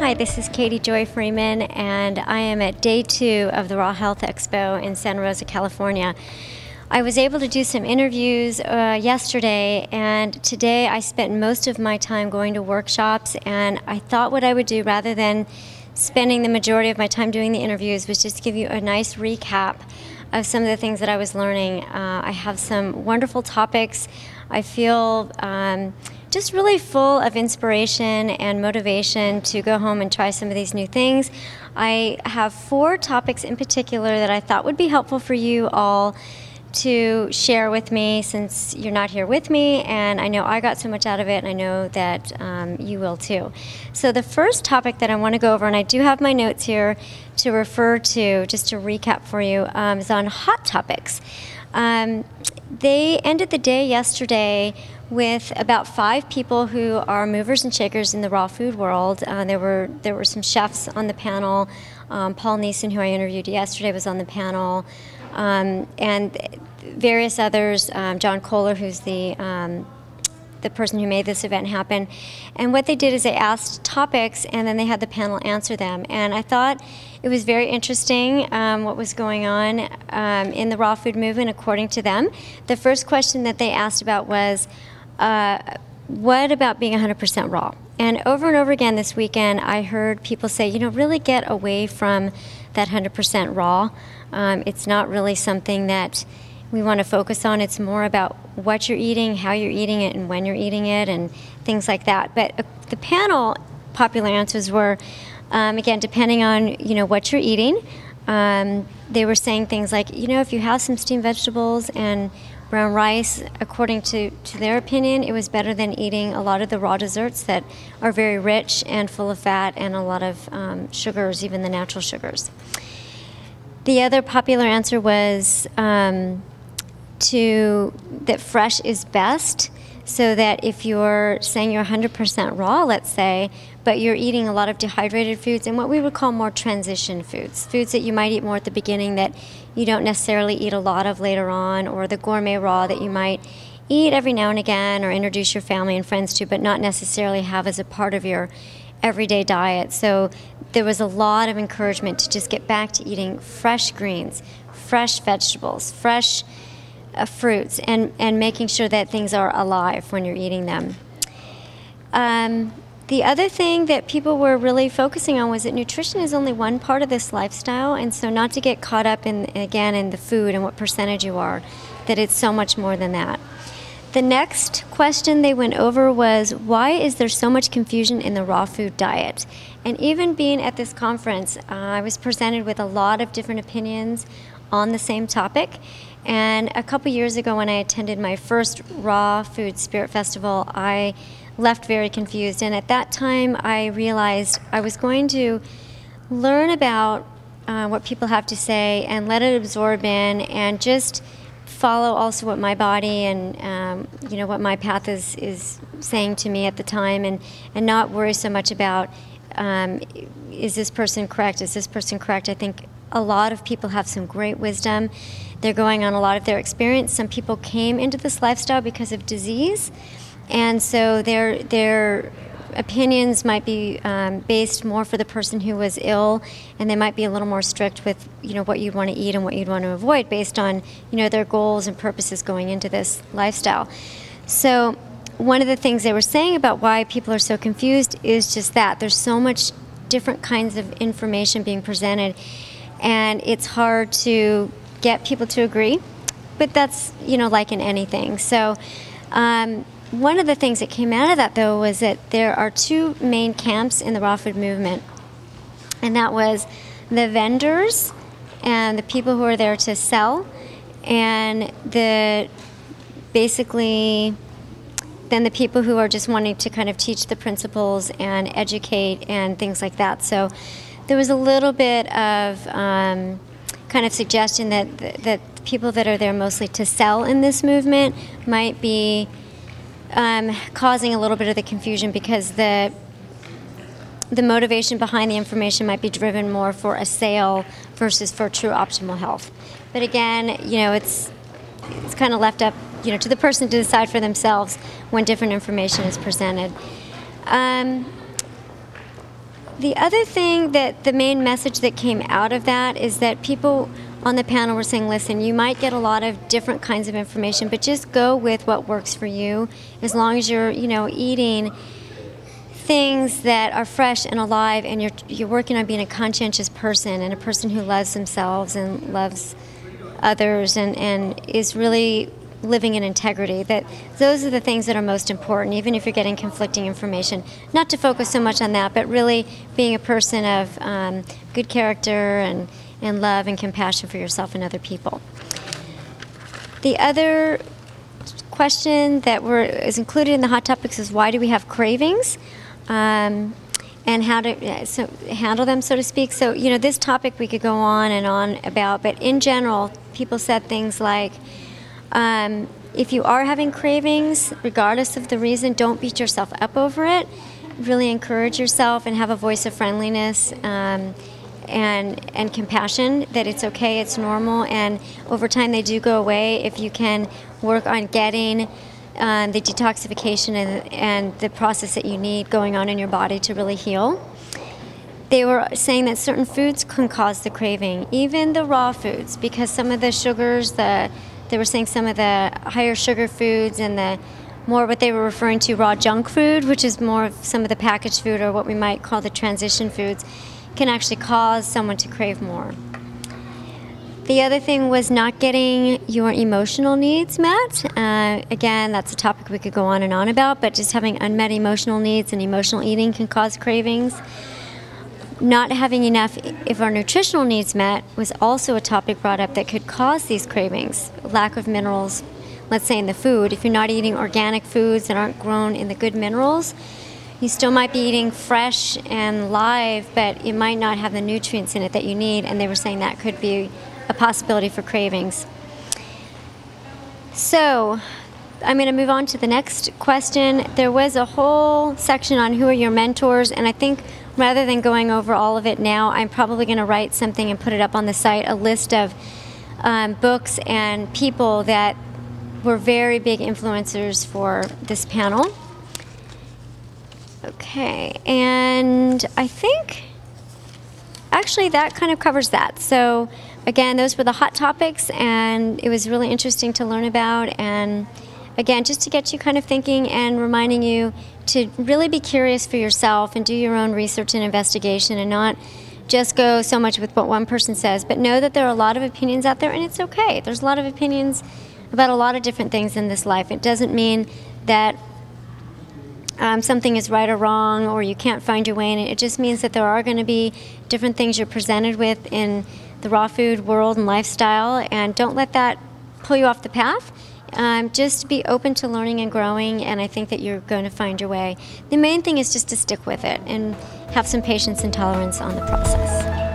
Hi, this is Katy Joy Freeman, and I am at day 2 of the Raw Health Expo in Santa Rosa, California. I was able to do some interviews yesterday, and today I spent most of my time going to workshops, and I thought what I would do rather than spending the majority of my time doing the interviews was just give you a nice recap of some of the things that I was learning. I have some wonderful topics. I feel just really full of inspiration and motivation to go home and try some of these new things. I have 4 topics in particular that I thought would be helpful for you all to share with me, since you're not here with me, and I know I got so much out of it, and I know that you will too. So the first topic that I want to go over, and I do have my notes here to refer to, just to recap for you, is on hot topics. They ended the day yesterday with about 5 people who are movers and shakers in the raw food world. There were some chefs on the panel. Paul Neeson, who I interviewed yesterday, was on the panel, and various others. John Kohler, who's the person who made this event happen. And what they did is they asked topics, and then they had the panel answer them. And I thought it was very interesting what was going on in the raw food movement according to them. The first question that they asked about was, what about being 100% raw? And over again this weekend, I heard people say, you know, really get away from that 100% raw. It's not really something that we want to focus on. It's more about what you're eating, how you're eating it, and when you're eating it, and things like that. But the panel popular answers were, again, depending on, you know, what you're eating. They were saying things like, you know, if you have some steamed vegetables and brown rice, according to their opinion, it was better than eating a lot of the raw desserts that are very rich and full of fat and a lot of sugars, even the natural sugars. The other popular answer was that fresh is best, so that if you're saying you're 100% raw, let's say, but you're eating a lot of dehydrated foods and what we would call more transition foods, foods that you might eat more at the beginning that you don't necessarily eat a lot of later on, or the gourmet raw that you might eat every now and again or introduce your family and friends to, but not necessarily have as a part of your everyday diet. So there was a lot of encouragement to just get back to eating fresh greens, fresh vegetables, fresh fruits, and making sure that things are alive when you're eating them. The other thing that people were really focusing on was that nutrition is only one part of this lifestyle, and so not to get caught up in the food and what percentage you are, that it's so much more than that. The next question they went over was, why is there so much confusion in the raw food diet? And even being at this conference, I was presented with a lot of different opinions on the same topic. And a couple years ago, when I attended my first Raw Food Spirit Festival, I left very confused. And at that time, I realized I was going to learn about what people have to say and let it absorb in, and just follow also what my body and you know, what my path is saying to me at the time, and not worry so much about is this person correct, is this person correct. I think a lot of people have some great wisdom. They're going on a lot of their experience. Some people came into this lifestyle because of disease, and so their opinions might be based more for the person who was ill, and they might be a little more strict with, you know, what you'd want to eat and what you'd want to avoid based on, you know, their goals and purposes going into this lifestyle. So one of the things they were saying about why people are so confused is just that there's so much different kinds of information being presented, and it's hard to get people to agree, but that's, you know, like in anything. So one of the things that came out of that, though, was that there are 2 main camps in the raw food movement, and that was the vendors and the people who are there to sell, and basically then the people who are just wanting to kind of teach the principles and educate and things like that. So there was a little bit of kind of suggestion that people that are there mostly to sell in this movement might be causing a little bit of the confusion, because the motivation behind the information might be driven more for a sale versus for true optimal health. But again, you know, it's kind of left up, you know, to the person to decide for themselves when different information is presented. The other thing that the main message that came out of that is that people on the panel were saying, listen, you might get a lot of different kinds of information, but just go with what works for you, as long as you're, eating things that are fresh and alive, and you're working on being a conscientious person and a person who loves themselves and loves others and is really living in integrity. That those are the things that are most important, even if you're getting conflicting information. Not to focus so much on that, but really being a person of good character and love and compassion for yourself and other people. The other question that is included in the hot topics is, why do we have cravings, and how to handle them, so to speak. So this topic we could go on and on about, but in general, people said things like, if you are having cravings, regardless of the reason, don't beat yourself up over it. Really encourage yourself and have a voice of friendliness and compassion, that it's okay, it's normal, and over time they do go away if you can work on getting the detoxification and the process that you need going on in your body to really heal. They were saying that certain foods can cause the craving, even the raw foods, because some of the sugars, they were saying some of the higher sugar foods and the more what they were referring to raw junk food, which is more of some of the packaged food or what we might call the transition foods, can actually cause someone to crave more. The other thing was not getting your emotional needs met. Again, that's a topic we could go on and on about, but just having unmet emotional needs and emotional eating can cause cravings. Not having enough if our nutritional needs met was also a topic brought up that could cause these cravings. Lack of minerals, let's say in the food. If you're not eating organic foods that aren't grown in the good minerals, you still might be eating fresh and live, but it might not have the nutrients in it that you need, and they were saying that could be a possibility for cravings. So I'm going to move on to the next question. There was a whole section on who are your mentors, and I think rather than going over all of it now, I'm probably going to write something and put it up on the site, a list of books and people that were very big influencers for this panel. Okay, and I think actually that kind of covers that. So again, those were the hot topics, and it was really interesting to learn about, and again, just to get you kind of thinking and reminding you to really be curious for yourself and do your own research and investigation, and not just go so much with what one person says, but know that there are a lot of opinions out there, and it's okay. There's a lot of opinions about a lot of different things in this life. It doesn't mean that something is right or wrong, or you can't find your way in it. It just means that there are going to be different things you're presented with in the raw food world and lifestyle, and don't let that pull you off the path. Just be open to learning and growing, and I think that you're going to find your way. The main thing is just to stick with it and have some patience and tolerance on the process.